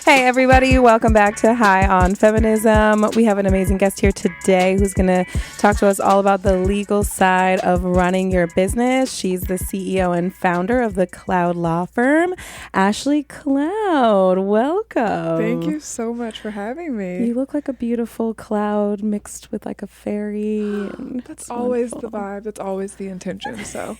Hey everybody, welcome back to High on Feminism. We have an amazing guest here today who's going to talk to us all about the legal side of running your business. She's the CEO and founder of the Cloud law firm, Ashley Cloud. Welcome. Thank you so much for having me. You look like a beautiful cloud mixed with like a fairy. That's always the vibe. That's always the intention. So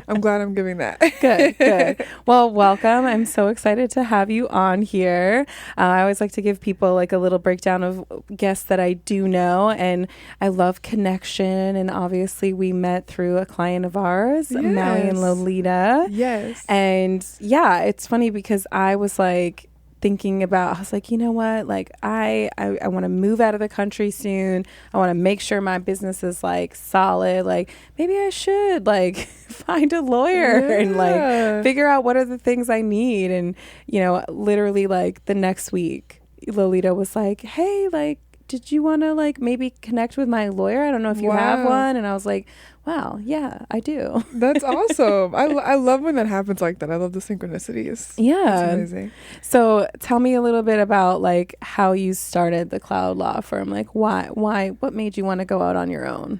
I'm glad I'm giving that. Good. Well, welcome. I'm so excited to have you on here. I always like to give people like a little breakdown of guests that I do know, and I love connection. And obviously we met through a client of ours, Yes. Maui and Lolita. Yes. And yeah, it's funny because I was like thinking about, I was like, you know what, like I want to move out of the country soon. I want to make sure my business is like solid. Like maybe I should like find a lawyer and like figure out what are the things I need. And you know, literally like the next week Lolita was like, hey, like did you want to like maybe connect with my lawyer? I don't know if you have one. And I was like, wow, yeah, I do. That's awesome. I love when that happens like that. I love the synchronicities. Yeah. It's amazing. So tell me a little bit about like how you started the Cloud law firm. Like why, what made you want to go out on your own?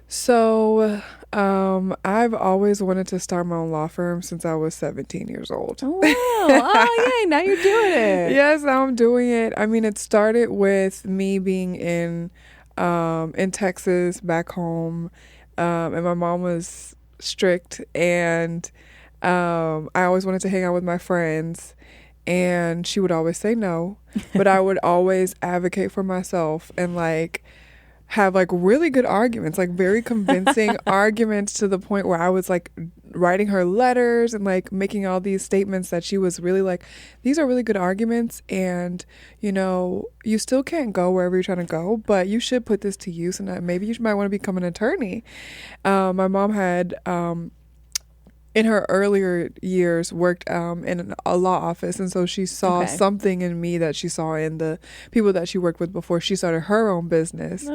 So I've always wanted to start my own law firm since I was 17 years old. Oh, wow. Oh, yay. Now you're doing it. Yes, now I'm doing it. I mean, it started with me being in Texas back home. And my mom was strict, and I always wanted to hang out with my friends, and she would always say no, but I would always advocate for myself and like have like really good arguments, like very convincing arguments, to the point where I was like writing her letters and like making all these statements that she was really like, these are really good arguments, and you know, you still can't go wherever you're trying to go, but you should put this to use, and maybe you might want to become an attorney. My mom had in her earlier years worked in a law office, and so she saw something in me that she saw in the people that she worked with before she started her own business,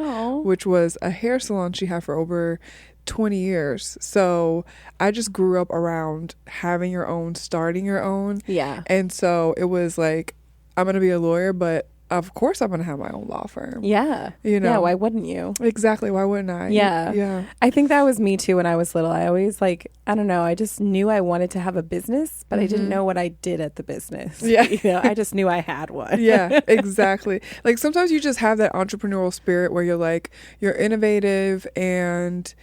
which was a hair salon she had for over 20 years. So I just grew up around having your own, starting your own. Yeah. And so it was like, I'm going to be a lawyer, but of course I'm going to have my own law firm. Yeah. You know? Yeah, why wouldn't you? Exactly. Why wouldn't I? Yeah. Yeah. I think that was me too when I was little. I always like, I don't know, I just knew I wanted to have a business, but I didn't know what I did at the business. Yeah. You know, I just knew I had one. Yeah, exactly. Like sometimes you just have that entrepreneurial spirit where you're like, you're innovative and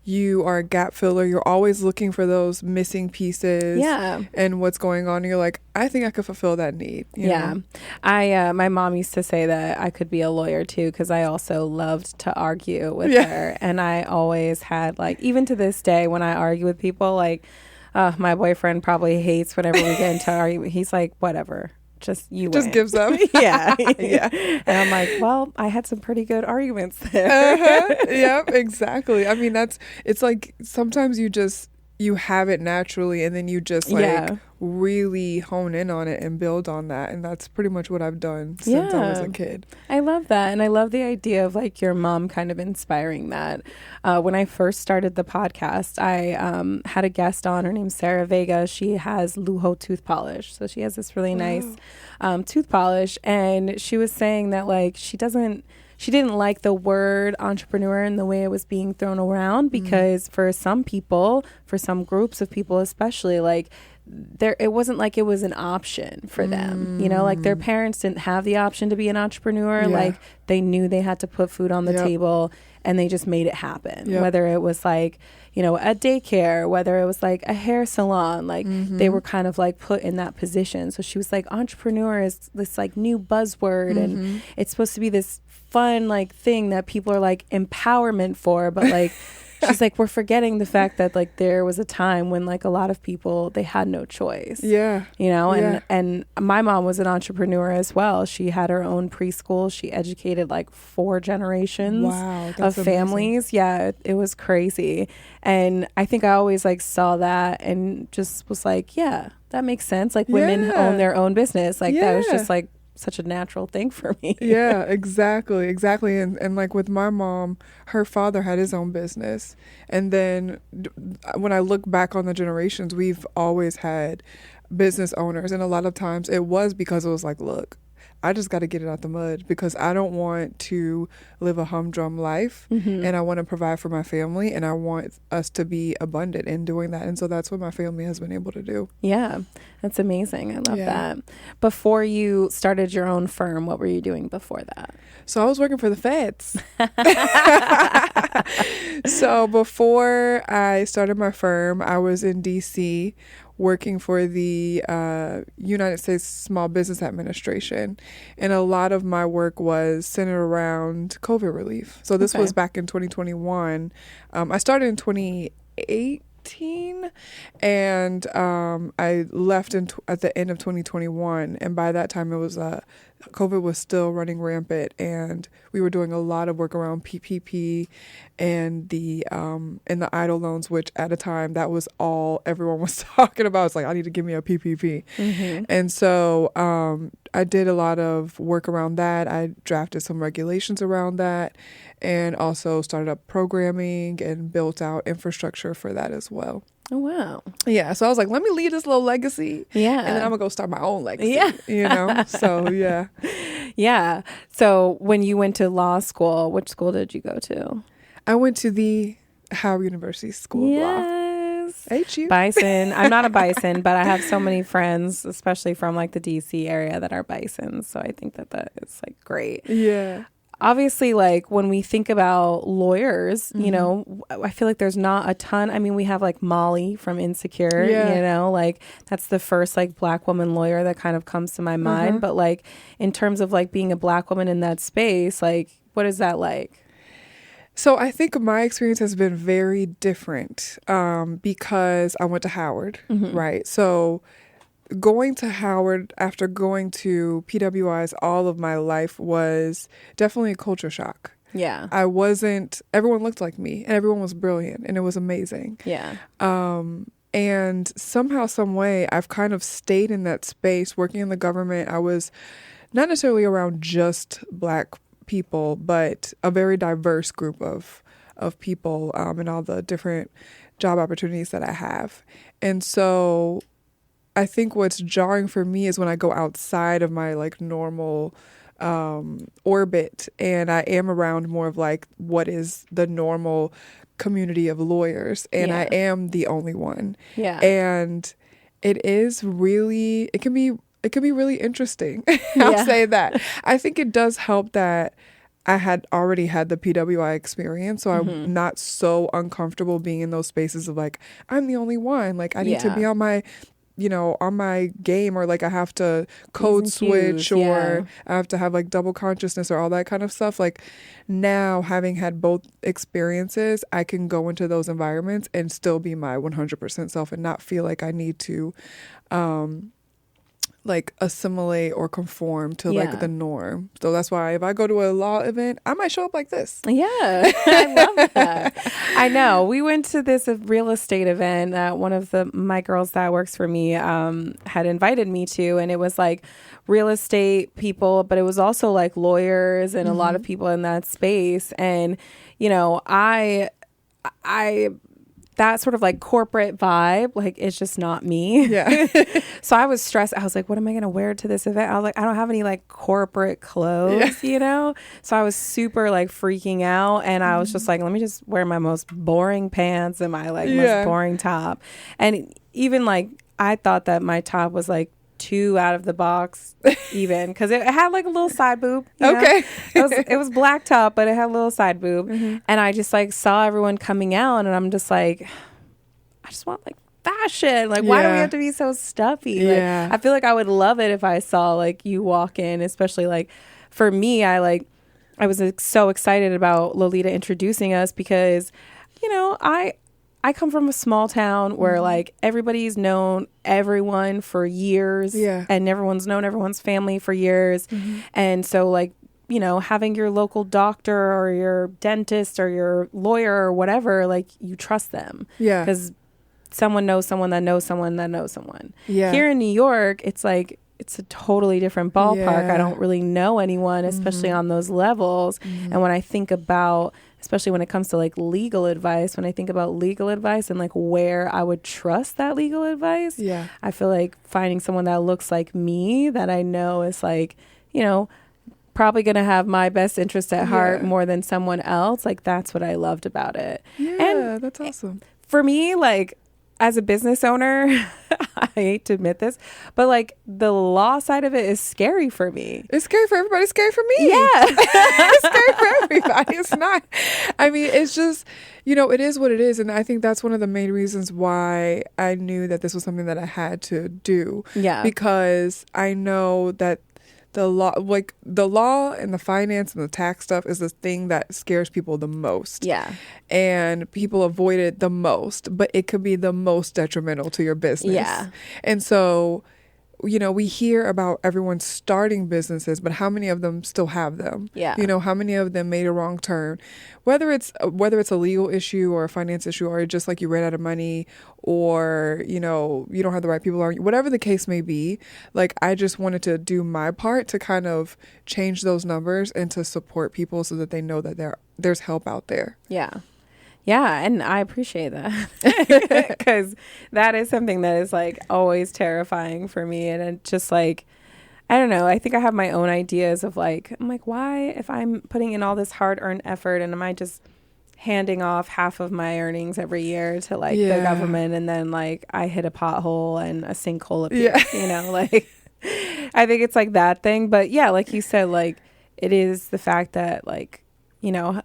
you are a gap filler. You're always looking for those missing pieces. Yeah. And what's going on. And you're like, I think I could fulfill that need. You know? My mom used to say that I could be a lawyer too, because I also loved to argue with her. And I always had like, even to this day, when I argue with people, like my boyfriend probably hates whenever we get into argument. He's like, whatever. Just gives up. Yeah. Yeah. And I'm like, well, I had some pretty good arguments there. Yep, exactly. I mean, it's like sometimes you have it naturally, and then you just like really hone in on it and build on that. And that's pretty much what I've done since I was a kid. I love that. And I love the idea of like your mom kind of inspiring that. When I first started the podcast, I had a guest on. Her name's Sarah Vega. She has Lujo tooth polish. So she has this really nice tooth polish. And she was saying that like she didn't like the word entrepreneur and the way it was being thrown around, because for some people, for some groups of people especially, like it wasn't like it was an option for them. You know, like their parents didn't have the option to be an entrepreneur. Like they knew they had to put food on the table, and they just made it happen. Whether it was like, you know, a daycare, whether it was like a hair salon, like they were kind of like put in that position. So she was like, entrepreneur is this like new buzzword, and it's supposed to be this fun like thing that people are like empowerment for, but like she's like, we're forgetting the fact that like there was a time when like a lot of people, they had no choice. You know, and my mom was an entrepreneur as well. She had her own preschool. She educated like 4 generations of families. Amazing. It was crazy. And I think I always like saw that and just was like, yeah, that makes sense. Like women own their own business. Like that was just like such a natural thing for me. Yeah, exactly. And like with my mom, her father had his own business. And then when I look back on the generations, we've always had business owners. And a lot of times it was because it was like, look, I just got to get it out the mud because I don't want to live a humdrum life, and I want to provide for my family, and I want us to be abundant in doing that. And so that's what my family has been able to do. Yeah, that's amazing. I love that. Before you started your own firm, what were you doing before that? So I was working for the feds. So before I started my firm, I was in DC working for the United States Small Business Administration. And a lot of my work was centered around COVID relief. So this was back in 2021. I started in 2018 and I left at the end of 2021. And by that time, it was COVID was still running rampant, and we were doing a lot of work around PPP and the EIDL loans, which at a time that was all everyone was talking about. It's like, I need to give me a PPP. And so I did a lot of work around that. I drafted some regulations around that, and also started up programming and built out infrastructure for that as well. Oh, wow. Yeah. So I was like, let me leave this little legacy. Yeah. And then I'm going to go start my own legacy. Yeah. You know? So, yeah. Yeah. So when you went to law school, which school did you go to? I went to the Howard University School of Law. Yes. HU. Bison. I'm not a Bison, but I have so many friends, especially from like the DC area, that are Bisons. So I think that is like great. Yeah. Obviously, like when we think about lawyers, you know, I feel like there's not a ton. I mean, we have like Molly from Insecure, you know, like that's the first like Black woman lawyer that kind of comes to my mind. But like in terms of like being a Black woman in that space, like what is that like? So I think my experience has been very different because I went to Howard, right? So going to Howard after going to PWIs all of my life was definitely a culture shock. Yeah. Everyone looked like me, and everyone was brilliant, and it was amazing. Yeah. And somehow, some way, I've kind of stayed in that space working in the government. I was not necessarily around just Black people, but a very diverse group of people and all the different job opportunities that I have. And so I think what's jarring for me is when I go outside of my like normal orbit, and I am around more of like what is the normal community of lawyers, and I am the only one. Yeah. And it can be really interesting. I'll say that. I think it does help that I had already had the PWI experience, so I'm not so uncomfortable being in those spaces of like, I'm the only one. Like I need to be on my game, or like I have to code switch, or I have to have like double consciousness or all that kind of stuff. Like now, having had both experiences, I can go into those environments and still be my 100% self and not feel like I need to like assimilate or conform to like the norm. So that's why if I go to a law event, I might show up like this. Yeah, I love that. I know. We went to this real estate event that one of my girls that works for me had invited me to, and it was like real estate people, but it was also like lawyers and a lot of people in that space. And you know, I that sort of like corporate vibe, like it's just not me. Yeah. So I was stressed. I was like, what am I going to wear to this event? I was like, I don't have any like corporate clothes, you know? So I was super like freaking out, and I was just like, let me just wear my most boring pants and my like most boring top. And even like, I thought that my top was like too out of the box even, because it had like a little side boob, you know? It was black top, but it had a little side boob. And I just like saw everyone coming out, and I'm just like, I just want like fashion. Like why do we have to be so stuffy? Like, I feel like I would love it if I saw like you walk in, especially like for me, I was so excited about Lolita introducing us because, you know, I come from a small town where like everybody's known everyone for years, and everyone's known everyone's family for years. And so like, you know, having your local doctor or your dentist or your lawyer or whatever, like you trust them. Yeah. Because someone knows someone that knows someone that knows someone. Yeah. Here in New York, it's like, it's a totally different ballpark. I don't really know anyone, especially on those levels. And when I think about especially when it comes to like legal advice, when I think about legal advice and like where I would trust that legal advice, I feel like finding someone that looks like me, that I know is like, you know, probably going to have my best interest at heart more than someone else. Like, that's what I loved about it. Yeah, that's awesome. For me, like, as a business owner, I hate to admit this, but like the law side of it is scary for me. It's scary for everybody. It's scary for me. Yeah. It's scary for everybody. It's not. I mean, it's just, you know, it is what it is. And I think that's one of the main reasons why I knew that this was something that I had to do. Yeah. Because I know that the law and the finance and the tax stuff is the thing that scares people the most. Yeah. And people avoid it the most, but it could be the most detrimental to your business. Yeah. And so, you know, we hear about everyone starting businesses, but how many of them still have them? Yeah. You know, how many of them made a wrong turn? Whether it's a legal issue or a finance issue, or just like you ran out of money, or, you know, you don't have the right people around you, whatever the case may be, like, I just wanted to do my part to kind of change those numbers and to support people so that they know that there's help out there. Yeah. Yeah, and I appreciate that because that is something that is like always terrifying for me. And it just like, I don't know, I think I have my own ideas of like, I'm like, why, if I'm putting in all this hard earned effort, and am I just handing off half of my earnings every year to like the government, and then like I hit a pothole and a sinkhole appears, you know, like I think it's like that thing. But yeah, like you said, like it is the fact that like, you know,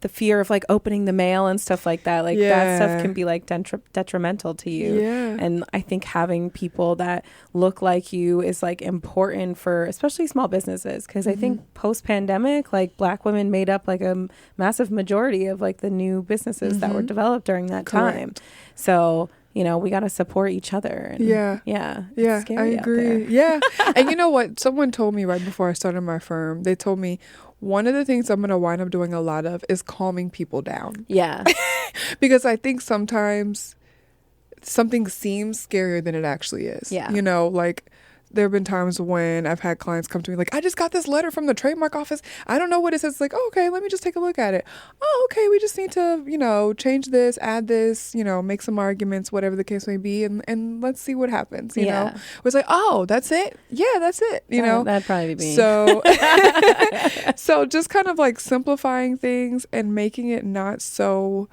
the fear of like opening the mail and stuff like that, like that stuff can be like detrimental to you. And I think having people that look like you is like important for especially small businesses, because I think post pandemic, like Black women made up like a massive majority of like the new businesses that were developed during that time. So, you know, we got to support each other. And it's scary I agree. And you know what, someone told me right before I started my firm, they told me, one of the things I'm going to wind up doing a lot of is calming people down. Yeah. Because I think sometimes something seems scarier than it actually is. Yeah. You know, like there have been times when I've had clients come to me like, I just got this letter from the trademark office. I don't know what it says. It's like, oh, okay, let me just take a look at it. Oh, okay, we just need to, you know, change this, add this, you know, make some arguments, whatever the case may be, and let's see what happens, you know? It's like, oh, that's it? Yeah, that's it, you know? That'd probably be me. So, so just kind of like simplifying things and making it not so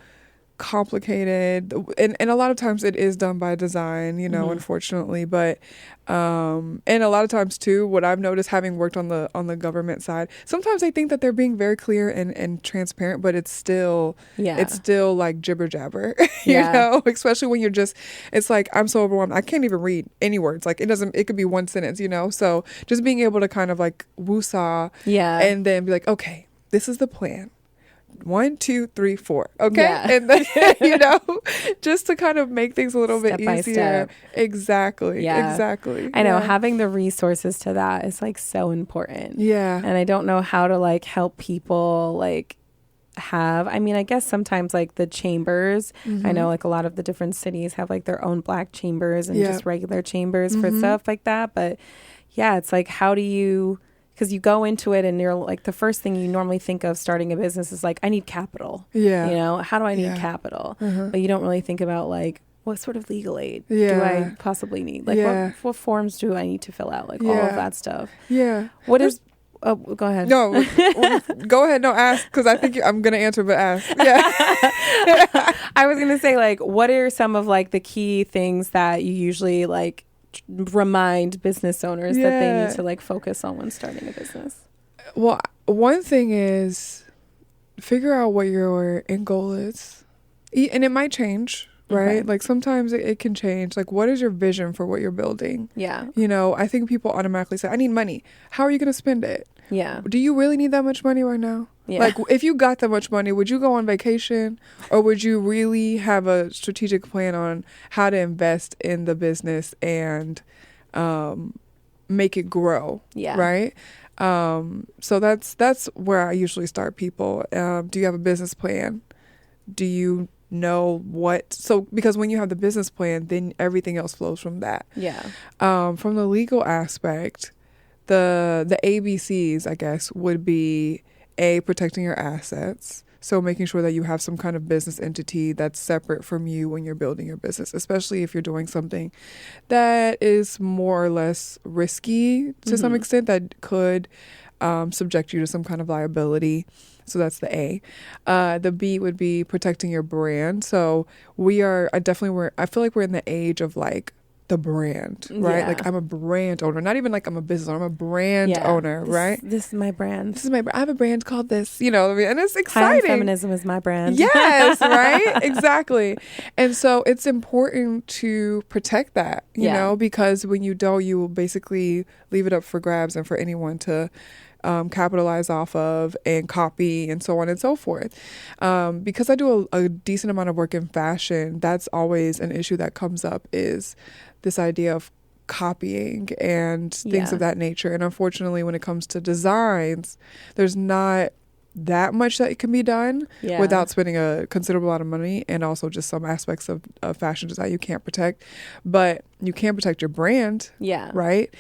complicated, and a lot of times it is done by design, you know, unfortunately, but and a lot of times too, what I've noticed having worked on the government side, sometimes they think that they're being very clear and transparent, but it's still like jibber jabber, you know, especially when you're just, it's like, I'm so overwhelmed, I can't even read any words, like it could be one sentence, you know, so just being able to kind of like woosah and then be like, okay, this is the plan. 1, 2, 3, 4. Okay. And then, you know, just to kind of make things a little bit easier. Step. Exactly. Exactly. I know having the resources to that is like so important. Yeah. And I don't know how to like help people like I mean, I guess sometimes like the chambers, I know like a lot of the different cities have like their own Black chambers and just regular chambers for stuff like that. But yeah, it's like, how do you, because you go into it and you're like, the first thing you normally think of starting a business is like, I need capital. Yeah. You know, how do I need capital? But you don't really think about like, what sort of legal aid do I possibly need? Like, what forms do I need to fill out? Like all of that stuff. Yeah. What is, oh, go ahead. No, go ahead. No, ask, because I think I'm going to answer, but ask. Yeah. I was going to say, like, what are some of like the key things that you usually like remind business owners that they need to like focus on when starting a business? Well, one thing is figure out what your end goal is, and it might change, right? Like sometimes it can change. Like, what is your vision for what you're building? You know, I think people automatically say, I need money. How are you going to spend it? Do you really need that much money right now? Like, if you got that much money, would you go on vacation, or would you really have a strategic plan on how to invest in the business and make it grow? Right? So that's where I usually start people. Do you have a business plan? Do you know because when you have the business plan, then everything else flows from that. From the legal aspect, the ABCs, I guess, would be protecting your assets. So making sure that you have some kind of business entity that's separate from you when you're building your business, especially if you're doing something that is more or less risky to some extent, that could subject you to some kind of liability. So that's the A. The B would be protecting your brand. So I feel like we're in the age of like the brand, right? Yeah. Like I'm a brand owner, not even like I'm a business owner, I'm a brand owner, right? This is my brand. This is my brand. I have a brand called this, you know, and it's Highland exciting. feminism is my brand. Yes, right? Exactly. And so it's important to protect that, you know, because when you don't, you will basically leave it up for grabs and for anyone to capitalize off of and copy and so on and so forth. Because I do a decent amount of work in fashion, that's always an issue that comes up, is this idea of copying and things of that nature. And unfortunately, when it comes to designs, there's not that much that can be done without spending a considerable amount of money, and also just some aspects of fashion design you can't protect, but you can protect your brand, right?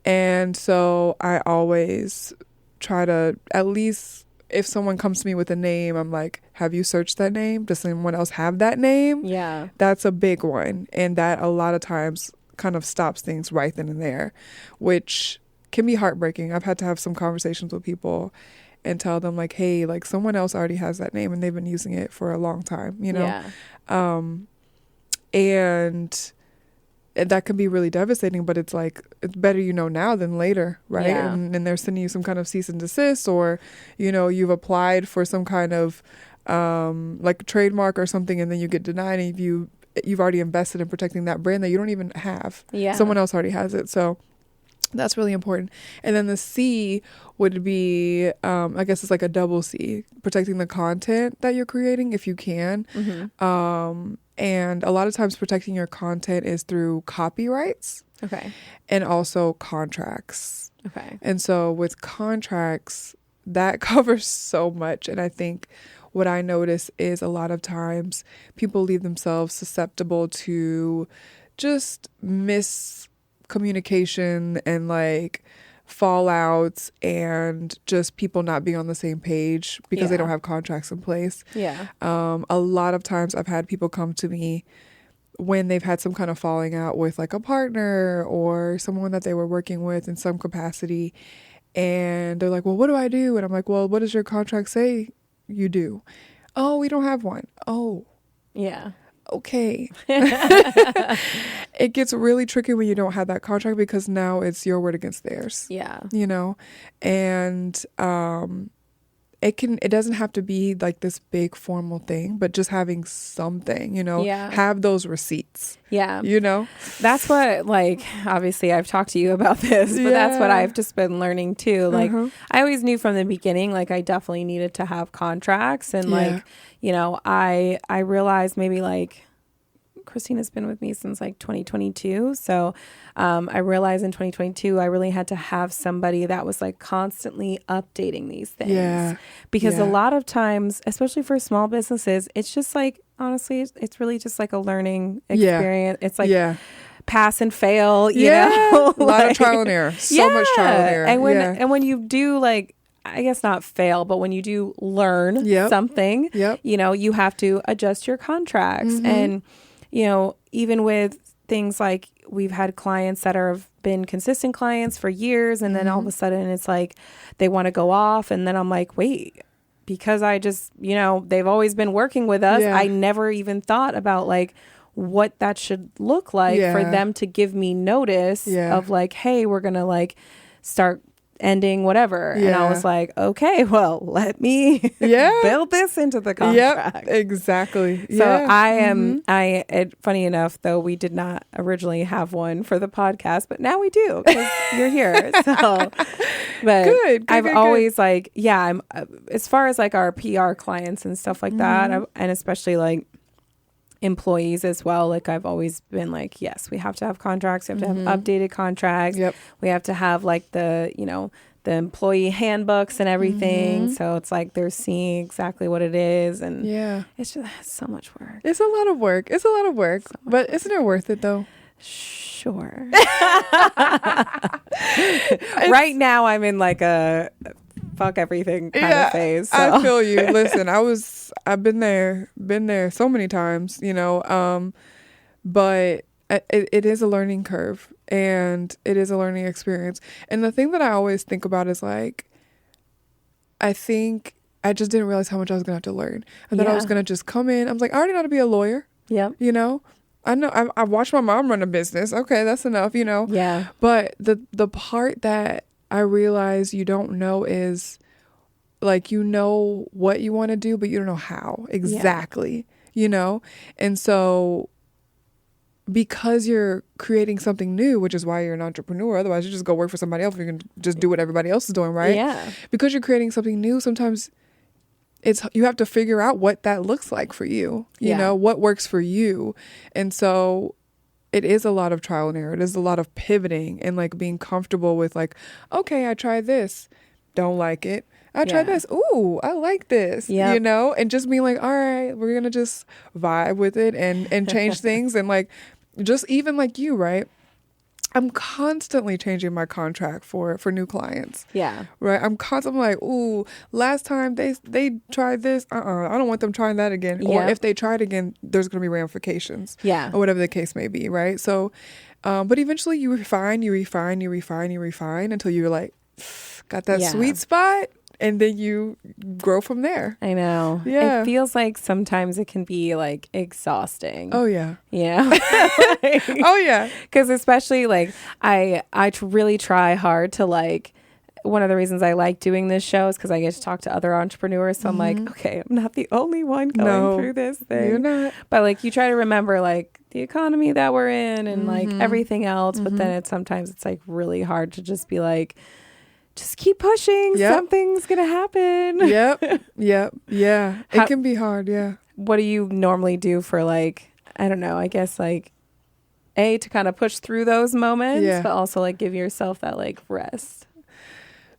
And so I always try to, at least if someone comes to me with a name, I'm like, have you searched that name? Does someone else have that name? Yeah. That's a big one. And that a lot of times kind of stops things right then and there, which can be heartbreaking. I've had to have some conversations with people and tell them like, hey, like someone else already has that name and they've been using it for a long time, you know? And that can be really devastating, but it's like, it's better you know now than later, right? And they're sending you some kind of cease and desist, or, you know, you've applied for some kind of like trademark or something, and then you get denied, and you've already invested in protecting that brand that you don't even have. Someone else already has it. So that's really important. And then the C would be, I guess it's like a double C, protecting the content that you're creating if you can. And a lot of times protecting your content is through copyrights. And also contracts. And so with contracts, that covers so much. And I think what I notice is a lot of times people leave themselves susceptible to just miscommunication and like fallouts and just people not being on the same page because they don't have contracts in place. A lot of times I've had people come to me when they've had some kind of falling out with like a partner or someone that they were working with in some capacity, and they're like, well, what do I do? And I'm like, well, what does your contract say you do? Oh, we don't have one. Oh, okay. It gets really tricky when you don't have that contract, because now it's your word against theirs. You know, and it doesn't have to be like this big formal thing, but just having something, you know, have those receipts. You know, that's what, like, obviously I've talked to you about this, but that's what I've just been learning too. Like, I always knew from the beginning, like, I definitely needed to have contracts, and like, you know, I realized maybe like Christina's been with me since like 2022. So I realized in 2022, I really had to have somebody that was like constantly updating these things. Because a lot of times, especially for small businesses, it's just like, honestly, it's really just like a learning experience. It's like pass and fail, you know? A lot of trial and error. So much trial and error. And when you do, like, I guess not fail, but when you do learn something, you know, you have to adjust your contracts. And you know, even with things like, we've had clients that have been consistent clients for years, and then all of a sudden it's like they want to go off, and then I'm like, wait, because I just, you know, they've always been working with us. I never even thought about like what that should look like for them to give me notice of like, hey, we're gonna like start ending whatever. And I was like, okay, well, let me build this into the contract. Exactly. So I am funny enough, though, we did not originally have one for the podcast, but now we do, because you're here. So but good, I've good, always like, I'm as far as like our PR clients and stuff like that, and especially like employees as well, like I've always been like, yes, we have to have contracts, we have to have updated contracts, we have to have like the, you know, the employee handbooks and everything, so it's like they're seeing exactly what it is, and it's just so much work. It's a lot of work. But isn't it worth it though? Sure. Right now I'm in like a fuck everything kind of phase. So. I feel you. Listen, I've been there so many times, but it is a learning curve and it is a learning experience. And the thing that I always think about is like, I think I just didn't realize how much I was going to have to learn. I thought I was going to just come in. I was like, I already know how to be a lawyer. Yep. I know I watched my mom run a business. Okay, that's enough, Yeah. But the part that I realize you don't know is like, what you want to do, but you don't know how exactly, And so because you're creating something new, which is why you're an entrepreneur, otherwise you just go work for somebody else. You can just do what everybody else is doing, right? Yeah. Because you're creating something new, sometimes you have to figure out what that looks like for you, what works for you. And so it is a lot of trial and error. It is a lot of pivoting and like being comfortable with like, okay, I tried this, don't like it. I tried this. Ooh, I like this, and just being like, all right, we're going to just vibe with it and change things. And like, just even like you, right? I'm constantly changing my contract for new clients. Yeah. Right. I'm constantly like, ooh, last time they tried this. I don't want them trying that again. Or if they try it again, there's going to be ramifications. Yeah. Or whatever the case may be. Right. So, but eventually you refine until you're like, got that sweet spot. And then you grow from there. I know. Yeah. It feels like sometimes it can be like exhausting. Oh, yeah. Yeah. Oh, yeah. Because especially like I really try hard to like, one of the reasons I like doing this show is because I get to talk to other entrepreneurs. So I'm like, okay, I'm not the only one going through this thing. You're not. But like you try to remember like the economy that we're in and like everything else. But then sometimes it's like really hard to just be like, just keep pushing. Yep. Something's going to happen. Yep. Yeah. It can be hard. Yeah. What do you normally do for like, I don't know, I guess like to kind of push through those moments, but also like give yourself that like rest?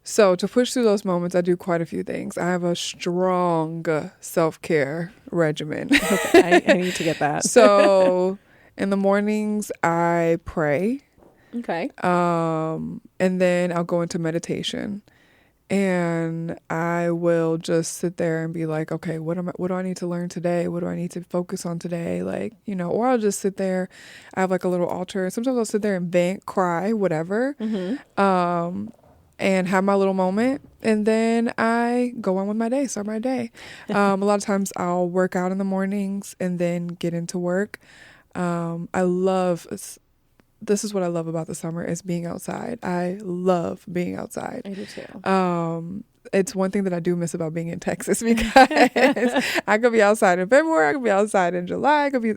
So to push through those moments, I do quite a few things. I have a strong self-care regimen. Okay, I need to get that. So in the mornings, I pray. Okay. And then I'll go into meditation and I will just sit there and be like, okay, what do I need to learn today? What do I need to focus on today? Like, or I'll just sit there. I have like a little altar. Sometimes I'll sit there and vent, cry, whatever. And have my little moment. And then I go on with my day, start my day. A lot of times I'll work out in the mornings and then get into work. This is what I love about the summer is being outside. I love being outside. I do too. It's one thing that I do miss about being in Texas because I could be outside in February, I could be outside in July, I could be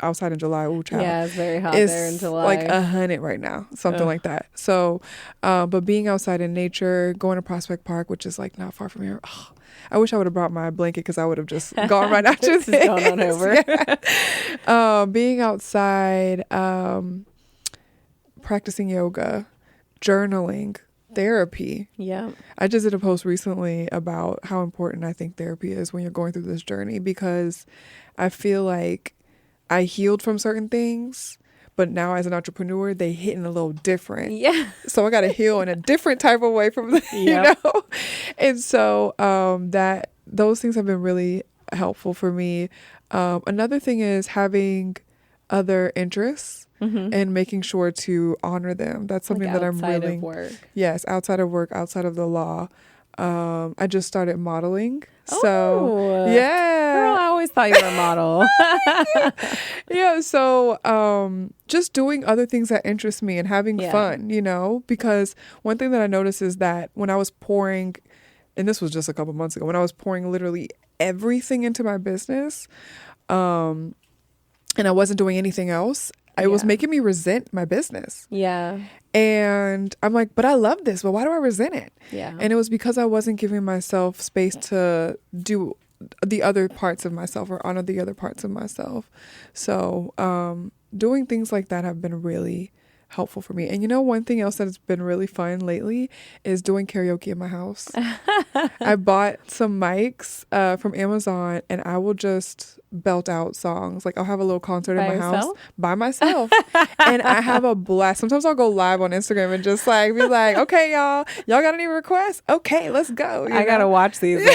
outside in July. Ooh, child. Yeah, it's very hot there in July. Like 100 right now, something like that. So, but being outside in nature, going to Prospect Park, which is like not far from here. Oh, I wish I would have brought my blanket because I would have just gone right after this. Going on over. Yeah. Being outside, practicing yoga, journaling, therapy. Yeah. I just did a post recently about how important I think therapy is when you're going through this journey because I feel like I healed from certain things, but now as an entrepreneur, they hitting a little different. Yeah. So I got to heal in a different type of way from, And so those things have been really helpful for me. Another thing is having other interests and making sure to honor them. That's something like that I'm really... outside of work. Yes, outside of work, outside of the law. I just started modeling. So, yeah. Girl, I always thought you were a model. Yeah, so just doing other things that interest me and having fun, because one thing that I noticed is that when I was pouring, and this was just a couple months ago, when I was pouring literally everything into my business, and I wasn't doing anything else, it was making me resent my business. Yeah. And I'm like, but I love this, but why do I resent it? Yeah. And it was because I wasn't giving myself space to do the other parts of myself or honor the other parts of myself. So doing things like that have been really helpful for me. And one thing else that has been really fun lately is doing karaoke in my house. I bought some mics from Amazon, and I will just belt out songs. Like, I'll have a little concert in my house by myself, and I have a blast. Sometimes I'll go live on Instagram and just like be like, okay, y'all got any requests? Okay, let's go. I gotta watch these.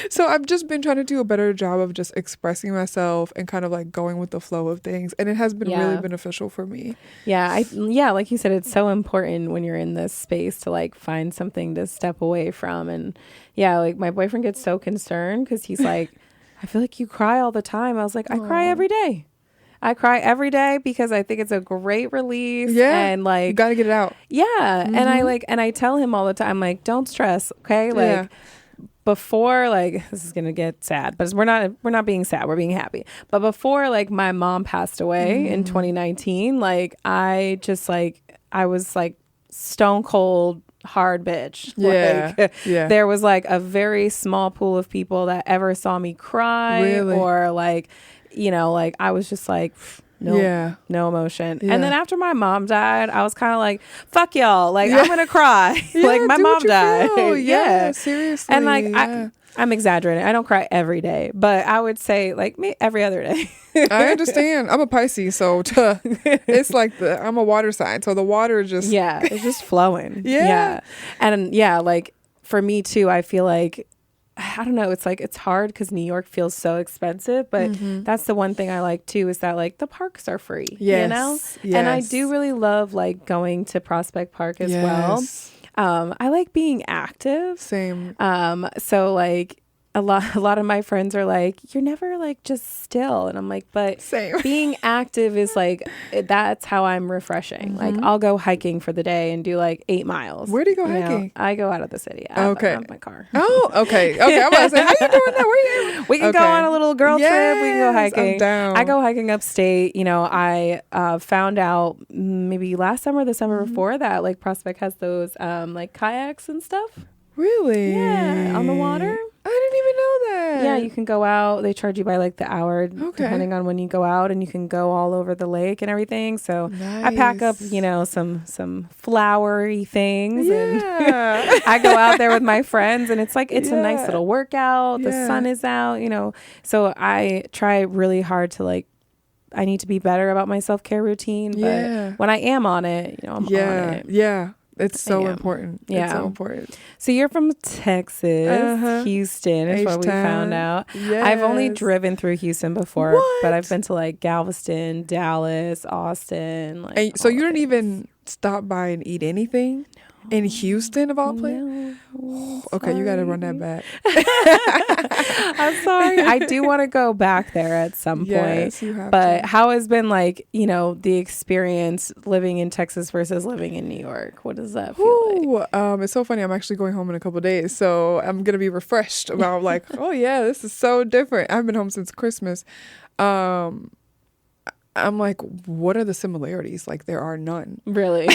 So I've just been trying to do a better job of just expressing myself and kind of like going with the flow of things, and it has been really beneficial for me. Like you said, it's so important when you're in this space to like find something to step away from. And like my boyfriend gets so concerned because he's like, I feel like you cry all the time. I was like, I cry every day. I cry every day because I think it's a great release. Yeah. And like, you got to get it out. Yeah. Mm-hmm. And I tell him all the time, like, don't stress. Okay. Like before, like, this is going to get sad, but we're not being sad. We're being happy. But before, like, my mom passed away in 2019, like, I was like stone cold hard bitch. There was like a very small pool of people that ever saw me cry or like, like I was just like, no emotion. And then after my mom died, I was kind of like, fuck y'all. Like, I'm going to cry. Like, my mom died. Yeah, seriously. And like, I'm exaggerating. I don't cry every day, but I would say like every other day. I understand. I'm a Pisces, so it's like I'm a water sign, so the water is just it's just flowing. And like for me too, I feel like I don't know. It's like it's hard because New York feels so expensive, but that's the one thing I like too is that like the parks are free. Yes. And I do really love like going to Prospect Park as well. I like being active. Same. So like a lot of my friends are like, you're never like just still. And I'm like, but same. Being active is like, that's how I'm refreshing. Like I'll go hiking for the day and do like 8 miles. Where do you go hiking? I go out of the city. I have my car. Oh, okay. I'm about to say, how you doing that? Where you? We can go on a little girl trip. We can go hiking. I'm down. I go hiking upstate. I found out maybe last summer, the summer before that, like Prospect has those like kayaks and stuff. Really? Yeah, on the water. I didn't even know that. Yeah, you can go out. They charge you by like the hour, depending on when you go out, and you can go all over the lake and everything. So nice. I pack up, some flowery things, and I go out there with my friends, and it's like it's a nice little workout. The sun is out, So I try really hard to like. I need to be better about my self-care routine, but when I am on it, I'm on it. Yeah. It's so important. Yeah. It's so important. So you're from Texas, Houston is what we found out. Yes. I've only driven through Houston before, but I've been to like Galveston, Dallas, Austin. Like, and so you didn't even stop by and eat anything? No. In Houston of all places? No, okay, you got to run that back. I'm sorry. I do want to go back there at some point. You have but how has been like, the experience living in Texas versus living in New York? What does that feel like? It's so funny. I'm actually going home in a couple of days, so I'm going to be refreshed about like, oh yeah, this is so different. I've been home since Christmas. I'm like, what are the similarities? Like, there are none. Really?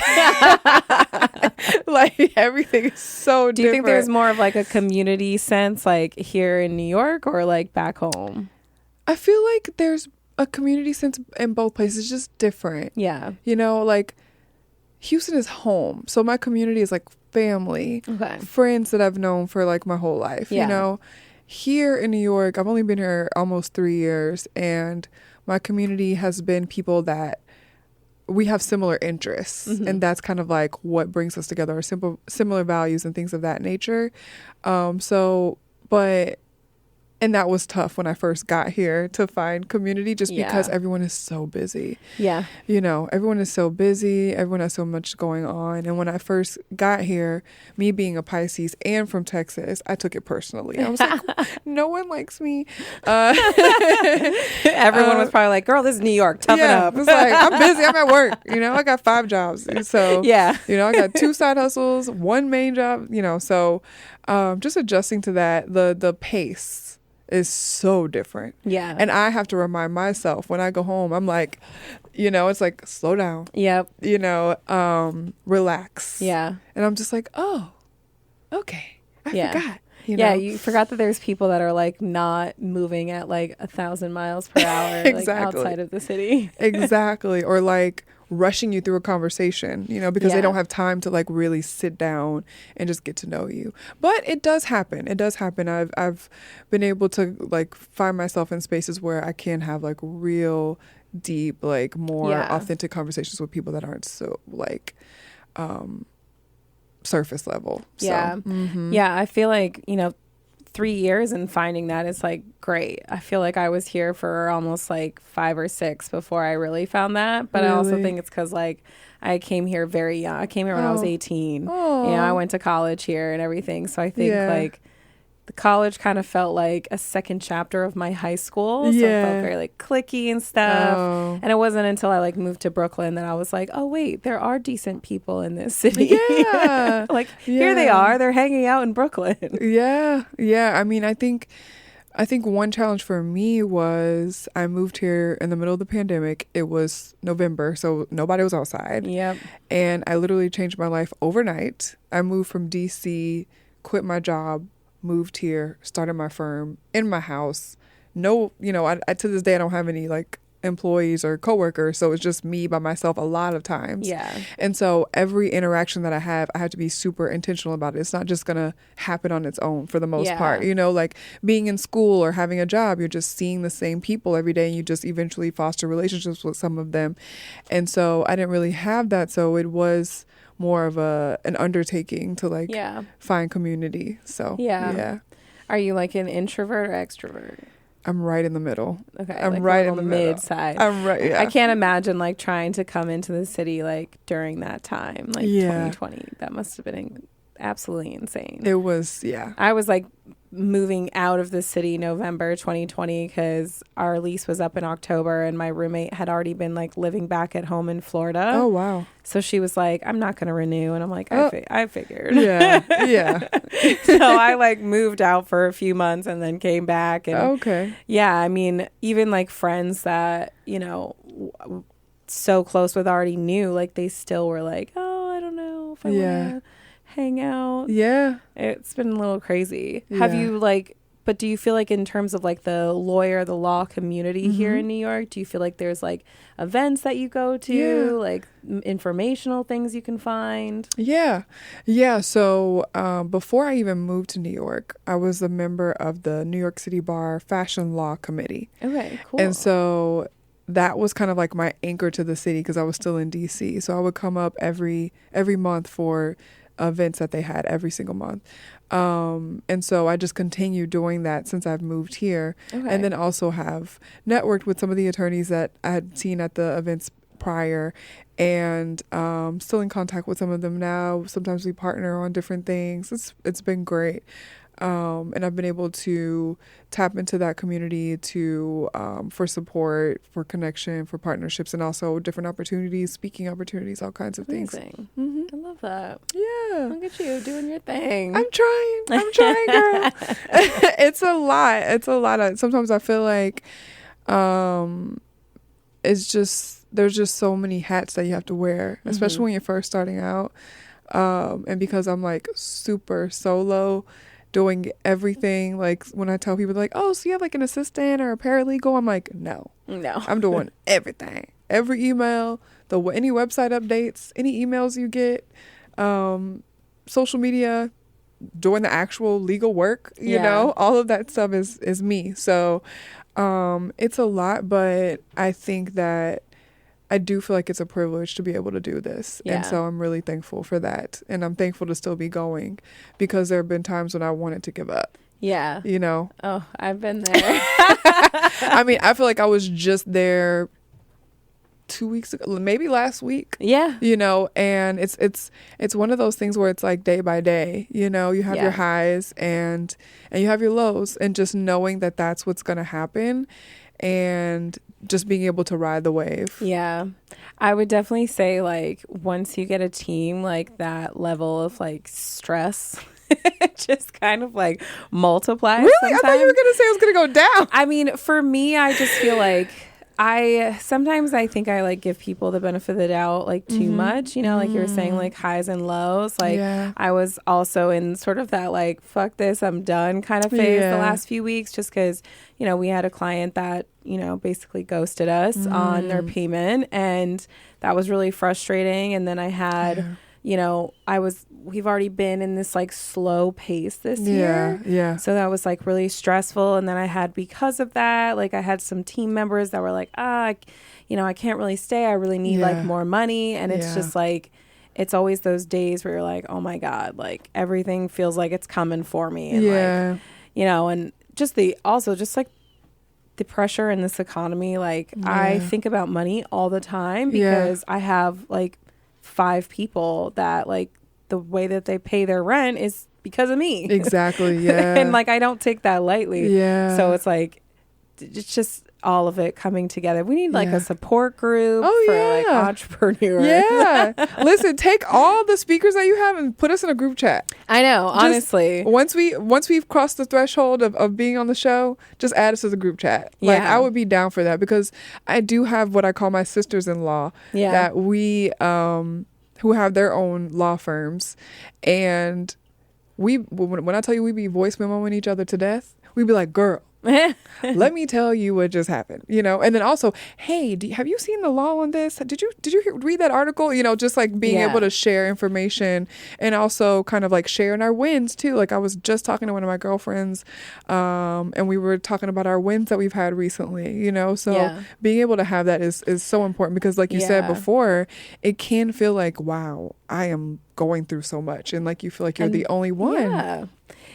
Like, everything is so different. Do you think there's more of like a community sense, like here in New York or like back home? I feel like there's a community sense in both places, it's just different. Yeah. Like Houston is home. So my community is like family, friends that I've known for like my whole life, Here in New York, I've only been here almost 3 years, and my community has been people that we have similar interests, and that's kind of like what brings us together, our similar values and things of that nature. And that was tough when I first got here to find community, just because everyone is so busy. Yeah. Everyone is so busy. Everyone has so much going on. And when I first got here, me being a Pisces and from Texas, I took it personally. I was like, no one likes me. Everyone was probably like, girl, this is New York. Toughen up. It's like, I'm busy. I'm at work. I got 5 jobs. So, I got 2 side hustles, 1 main job, so just adjusting to that, the pace is so different. Yeah. And I have to remind myself when I go home, I'm like, it's like, slow down. Yep. Relax. Yeah. And I'm just like, oh, okay. I forgot. you Yeah, know? you forgot that there's people that are like not moving at like 1,000 miles per hour, like Exactly. outside of the city. Exactly. Or like rushing you through a conversation, you know, because they Yeah. don't have time to like really sit down and just get to know you. But it does happen. It does happen. I've been able to like find myself in spaces where I can have like real deep, like more Yeah. authentic conversations with people that aren't so like surface level. Yeah. So, mhm. Yeah, I feel like, 3 years and finding that is like great. I feel like I was here for almost like 5 or 6 before I really found that. But I also Really? think it's because like I came here very young. I came here when I was Oh. 18. Oh. I went to college here and everything. So I think Yeah. like the college kind of felt like a second chapter of my high school. So it Yeah. felt very like cliquey and stuff. Oh. And it wasn't until I like moved to Brooklyn that I was like, oh wait, there are decent people in this city. Yeah. Like here they Yeah. are. They're hanging out in Brooklyn. Yeah. Yeah. I mean, I think one challenge for me was I moved here in the middle of the pandemic. It was November, so nobody was outside. Yep. And I literally changed my life overnight. I moved from DC, quit my job, moved here, started my firm in my house. No, I to this day I don't have any like employees or coworkers, so it's just me by myself a lot of times. Yeah. And so every interaction that I have to be super intentional about it. It's not just gonna happen on its own for the most part. Like being in school or having a job, you're just seeing the same people every day and you just eventually foster relationships with some of them. And so I didn't really have that, so it was more of an undertaking to like find community. So yeah. Are you like an introvert or extrovert? I'm right in the middle. Okay, I'm like right a in the little middle. mid-side. I'm right. Yeah. I can't imagine like trying to come into the city like during that time, like 2020. That must have been absolutely insane. It was, yeah. I was like moving out of the city November 2020 because our lease was up in October and my roommate had already been like living back at home in Florida. Oh, wow. So she was like, I'm not going to renew. And I'm like, I figured. Yeah. Yeah. So I like moved out for a few months and then came back. And okay. yeah, I mean, even like friends that, so close with already knew, like they still were like, oh, I don't know if I want to hang out. Yeah. It's been a little crazy. Yeah. Have you but do you feel like in terms of like the law community here in New York, do you feel like there's like events that you go to, like informational things you can find? Yeah. Yeah. So before I even moved to New York, I was a member of the New York City Bar Fashion Law Committee. Okay, cool. And so that was kind of like my anchor to the city because I was still in DC. So I would come up every month for events that they had every single month. And so I just continued doing that since I've moved here. Okay. And then also have networked with some of the attorneys that I had seen at the events prior and still in contact with some of them now. Sometimes we partner on different things. It's been great. And I've been able to tap into that community for support, for connection, for partnerships, and also different opportunities, speaking opportunities, all kinds of things. Mm-hmm. I love that. Yeah. Look at you doing your thing. I'm trying, girl. It's a lot. Sometimes I feel like there's just so many hats that you have to wear, especially when you're first starting out. And because I'm like super solo, doing everything, like when I tell people like, oh, so you have like an assistant or a paralegal, I'm like, no, I'm doing everything, every email, any website updates, any emails you get, social media, doing the actual legal work, you know, all of that stuff is me. So it's a lot, but I think that I do feel like it's a privilege to be able to do this. Yeah. And so I'm really thankful for that. And I'm thankful to still be going because there have been times when I wanted to give up. Yeah. Oh, I've been there. I mean, I feel like I was just there 2 weeks ago, maybe last week. Yeah. And it's one of those things where it's like day by day, you have your highs and you have your lows, and just knowing that that's what's going to happen and just being able to ride the wave. Yeah. I would definitely say like once you get a team, like that level of like stress just kind of like multiplies. Really? Sometimes. I thought you were going to say it was going to go down. I mean, for me, I just feel like Sometimes I think I like give people the benefit of the doubt like too much, you know, like you were saying, like highs and lows. Like I was also in sort of that like, fuck this, I'm done kind of phase the last few weeks, just because, you know, we had a client that, you know, basically ghosted us on their payment, and that was really frustrating. And then I had, you know, we've already been in this like slow pace this year. Yeah. So that was like really stressful. And then I had, because of that, like I had some team members that were like, you know, I can't really stay. I really need like more money. And it's just like, it's always those days where you're like, oh my God, like everything feels like it's coming for me. And like, you know, and just like the pressure in this economy. Like I think about money all the time because I have like 5 people that like the way that they pay their rent is because of me. Exactly. Yeah. And like I don't take that lightly. Yeah. So it's like it's just all of it coming together. We need like a support group for like entrepreneurs. Yeah. Listen, take all the speakers that you have and put us in a group chat. I know, honestly. Once we've crossed the threshold of being on the show, just add us to the group chat. Like I would be down for that, because I do have what I call my sisters-in-law that we who have their own law firms, and when I tell you we be voice memoing each other to death, we be like, girl, let me tell you what just happened, you know. And then also, hey, have you seen the law on this? Did you read that article? You know, just like being able to share information, and also kind of like sharing our wins too. Like I was just talking to one of my girlfriends, and we were talking about our wins that we've had recently, you know. So being able to have that is so important, because like you said before, it can feel like, wow, I am going through so much, and like you feel like you're the only one.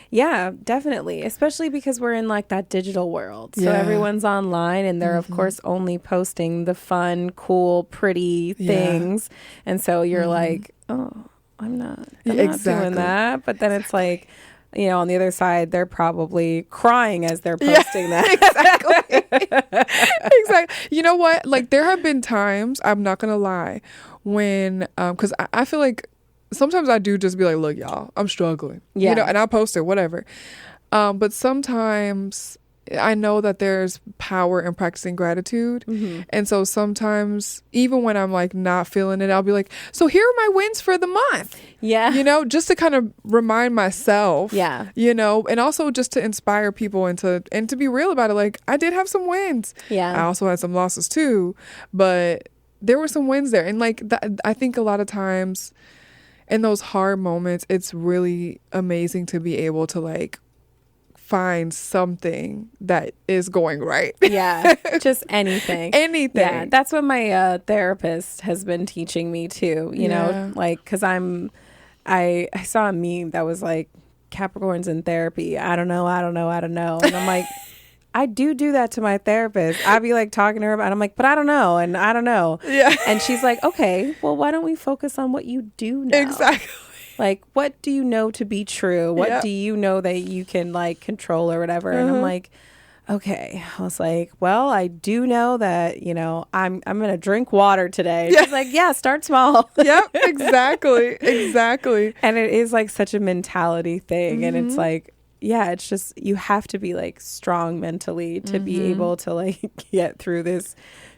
Yeah, definitely. Especially because we're in like that digital world. So everyone's online, and they're of course only posting the fun, cool, pretty things. And so you're like, oh, I'm not doing that. But then it's like, you know, on the other side, they're probably crying as they're posting that. Exactly. You know what? Like there have been times, I'm not going to lie, when, because I feel like sometimes I do just be like, look, y'all, I'm struggling. You know, and I'll post it, whatever. But sometimes I know that there's power in practicing gratitude. And so sometimes, even when I'm like not feeling it, I'll be like, so here are my wins for the month. You know, just to kind of remind myself. You know, and also just to inspire people and to be real about it. Like I did have some wins. I also had some losses too, but there were some wins there. And like I think a lot of times in those hard moments, it's really amazing to be able to like find something that is going right. Just anything. Yeah, that's what my therapist has been teaching me too, you know, like, because I saw a meme that was like, Capricorns in therapy, I don't know. And I'm like, I do that to my therapist. I'd be like talking to her about it. I'm like, but I don't know. And I don't know. And she's like, okay, well, why don't we focus on what you do know? Exactly. Like, what do you know to be true? What do you know that you can like control or whatever? And I'm like, okay. I was like, well, I do know that, you know, I'm going to drink water today. She's like, yeah, start small. Exactly. And it is like such a mentality thing. And it's like, yeah, it's just, you have to be like strong mentally to be able to like get through this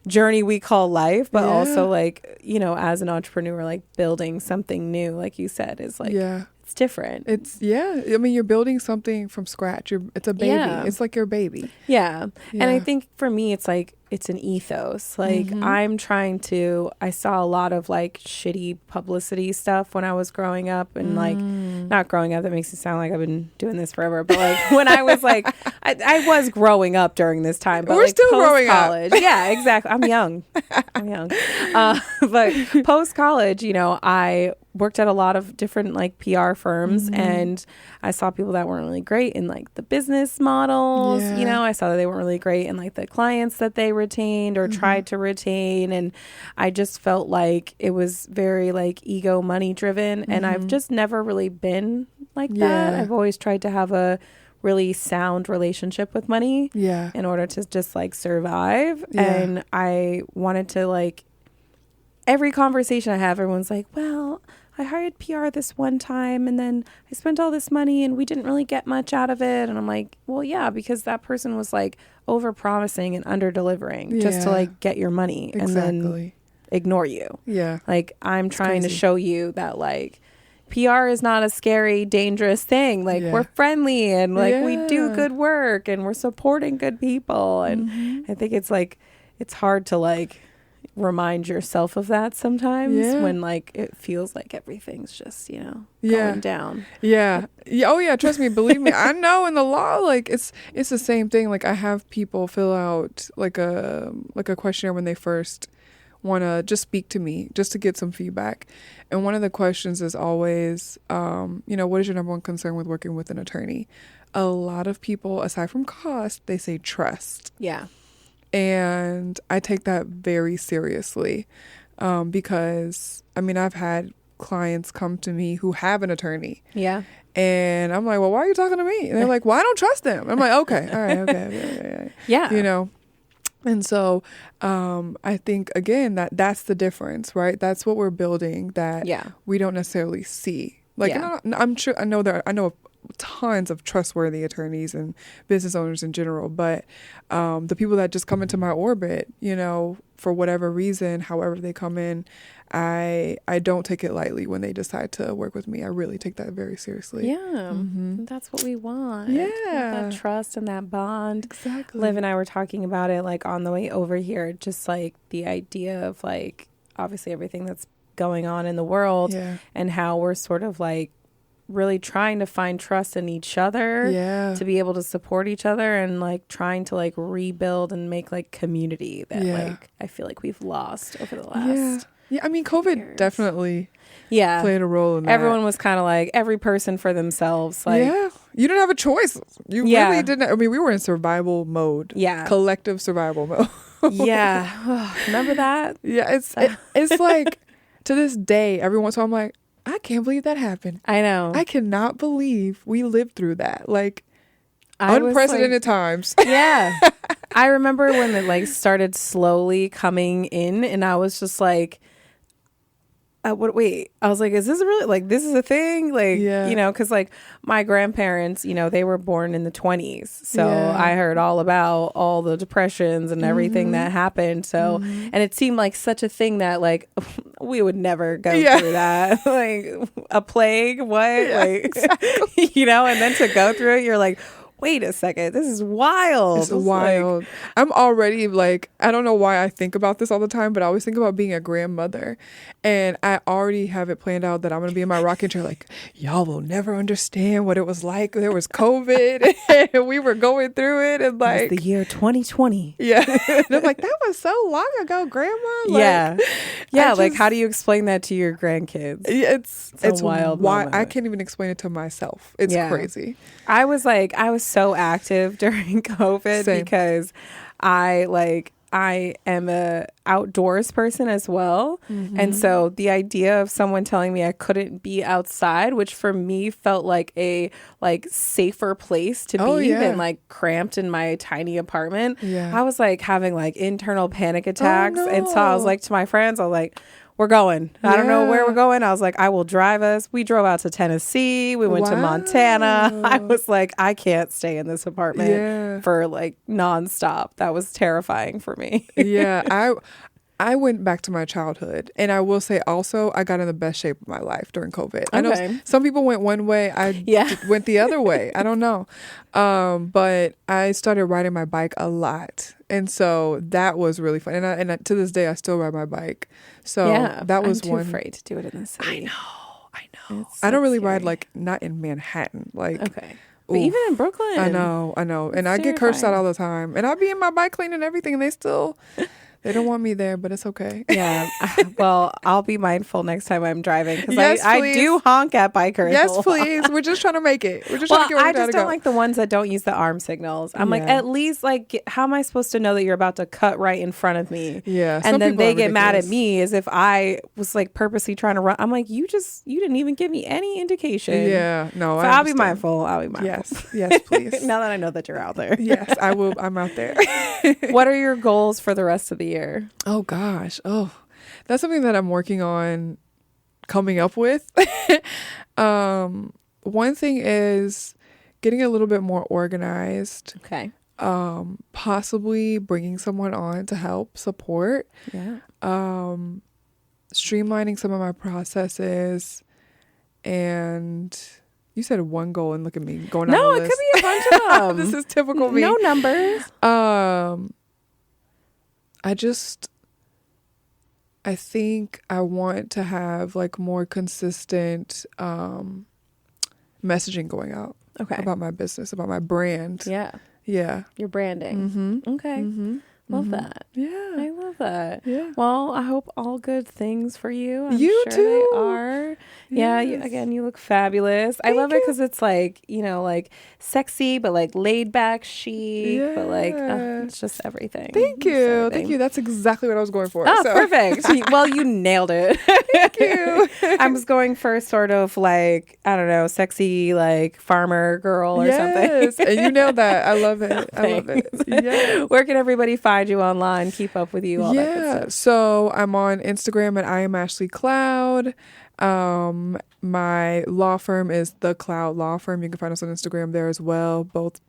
journey we call life, but also like, you know, as an entrepreneur, like building something new, like you said, is like, it's different. It's, I mean, you're building something from scratch. It's a baby. It's like your baby. And I think for me, it's like, it's an ethos. Like I saw a lot of like shitty publicity stuff when I was growing up, and like not growing up, that makes it sound like I've been doing this forever, but like when I was like, I was growing up during this time, but we're like still growing college. Yeah, exactly. I'm young. But post college, you know, I worked at a lot of different like PR firms, and I saw people that weren't really great in like the business models. You know, I saw that they weren't really great in like the clients that they retained or tried to retain, and I just felt like it was very like ego money driven, and I've just never really been like that. I've always tried to have a really sound relationship with money in order to just like survive. And I wanted to like, every conversation I have, everyone's like, well, I hired PR this one time and then I spent all this money and we didn't really get much out of it. And I'm like, well, yeah, because that person was like over promising and under delivering just to like get your money and then ignore you. Yeah. Like, I'm trying to show you that like PR is not a scary, dangerous thing. Like, we're friendly and like we do good work and we're supporting good people. And I think it's like, it's hard to like remind yourself of that sometimes when like it feels like everything's just, you know, going down. Yeah. Oh yeah, trust me, believe me. I know in the law, like it's the same thing. Like I have people fill out like a questionnaire when they first want to just speak to me just to get some feedback. And one of the questions is always, you know, what is your number one concern with working with an attorney? A lot of people, aside from cost, they say trust. Yeah. And I take that very seriously because, I mean, I've had clients come to me who have an attorney. Yeah. And I'm like, well, why are you talking to me? And they're like, well, I don't trust them. I'm like, okay. All right. Okay. Yeah. You know? And so I think, again, that's the difference, right? That's what we're building that we don't necessarily see. Like, I'm sure, I know tons of trustworthy attorneys and business owners in general, but the people that just come into my orbit, you know, for whatever reason, however they come in, I don't take it lightly when they decide to work with me. I really take that very seriously. Yeah. That's what we want. Yeah. That trust and that bond. Exactly. Liv and I were talking about it like on the way over here, just like the idea of like obviously everything that's going on in the world and how we're sort of like really trying to find trust in each other to be able to support each other and like trying to like rebuild and make like community that like I feel like we've lost over the last I mean COVID years. Definitely played a role in that. Everyone was kind of like every person for themselves, like you didn't have a choice. You really didn't. I mean, we were in survival mode, collective survival mode. Remember that? It's like to this day every once in a while I'm like, I can't believe that happened. I know. I cannot believe we lived through that. Like, unprecedented times. Yeah. I remember when it like started slowly coming in and I was just like, wait, I was like, is this really like, this is a thing? Like, you know, cause like my grandparents, you know, they were born in the 20s. So I heard all about all the depressions and everything that happened. So, and it seemed like such a thing that like, we would never go through that. Like a plague, what? Like, you know, and then to go through it, you're like, wait a second, this is wild. It's wild. Like, I'm already like, I don't know why I think about this all the time, but I always think about being a grandmother. And I already have it planned out that I'm going to be in my rocking chair like, y'all will never understand what it was like. There was COVID and we were going through it. And like, it was the year 2020. Yeah. And I'm like, that was so long ago, grandma. Like, like, how do you explain that to your grandkids? It's wild. Why I can't even explain it to myself. It's crazy. I was so active during COVID because I am a outdoors person as well. And so the idea of someone telling me I couldn't be outside, which for me felt like a like safer place to be than like cramped in my tiny apartment. I was like having like internal panic attacks. And so I was like to my friends, I was like, we're going. I don't know where we're going. I was like, I will drive us. We drove out to Tennessee. We went to Montana. I was like, I can't stay in this apartment for like nonstop. That was terrifying for me. I went back to my childhood, and I will say also I got in the best shape of my life during COVID. I know some people went one way. I went the other way. I don't know. But I started riding my bike a lot. And so that was really fun. And to this day, I still ride my bike. So that was I'm too afraid to do it in the city. I know. I don't really ride like not in Manhattan. Like, but even in Brooklyn. I know. And I get cursed out all the time. And I'll be in my bike lane and everything, and they don't want me there, but it's okay. Yeah. Well, I'll be mindful next time I'm driving because I do honk at bikers. Yes, please. We're just trying to make it. We're just trying to get where I just don't like the ones that don't use the arm signals. I'm like, at least like, how am I supposed to know that you're about to cut right in front of me? Yeah. And then they get mad at me as if I was like purposely trying to run. I'm like, you didn't even give me any indication. Yeah. No. So I'll be mindful. Yes, please. Now that I know that you're out there. Yes, I will. I'm out there. What are your goals for the rest of the year? Oh gosh. Oh, that's something that I'm working on coming up with. One thing is getting a little bit more organized. Okay. Possibly bringing someone on to help support. Yeah. Streamlining some of my processes. And you said one goal, and look at me going down the list. No, it could be a bunch of them. This is typical me. No numbers. I think I want to have like more consistent messaging going out about my business, about my brand. Yeah. Yeah. Your branding. Mm-hmm. Okay. Mm-hmm. Love that. Yeah. I love that. Yeah. Well, I hope all good things for you. I'm You sure too. They are. Yeah. Yes. You look fabulous. I love it because it's like, like sexy, but like laid back chic, but like it's just everything. Thank you. Thank you. That's exactly what I was going for. Oh, perfect. Well, you nailed it. Thank you. I was going for sort of like, I don't know, sexy, like farmer girl or something. Yes. And you nailed that. I love it. I love it. Yeah. Where can everybody find you online, keep up with you, all that good stuff? So I'm on Instagram at I am Ashley Cloud. My law firm is The Cloud Law Firm. You can find us on Instagram there as well, both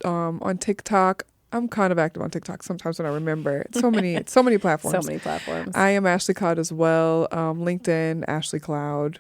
on TikTok. I'm kind of active on TikTok sometimes when I remember. So many platforms. So many platforms. I am Ashley Cloud as well. LinkedIn, Ashley Cloud.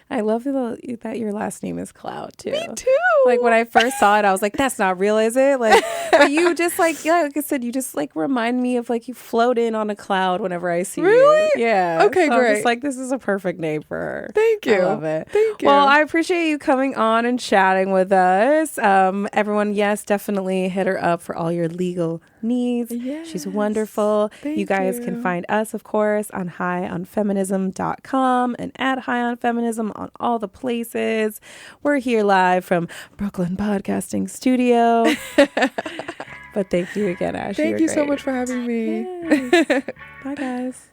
I love that your last name is Cloud too. Me too. Like when I first saw it, I was like, that's not real, is it? Like, but you just like I said, you just like remind me of like you float in on a cloud whenever I see you. Yeah. Okay, so great. I'm just like, this is a perfect name for her. Thank you. I love it. Thank you. Well, I appreciate you coming on and chatting with us. Everyone, yes, definitely hit her up for all your legal needs. Yes. She's wonderful. Thank you guys can find us, of course, on highonfeminism.com and at highonfeminism on all the places. We're here live from Brooklyn Podcasting Studio. But thank you again, Ashley. Thank you so much for having me. Bye, guys.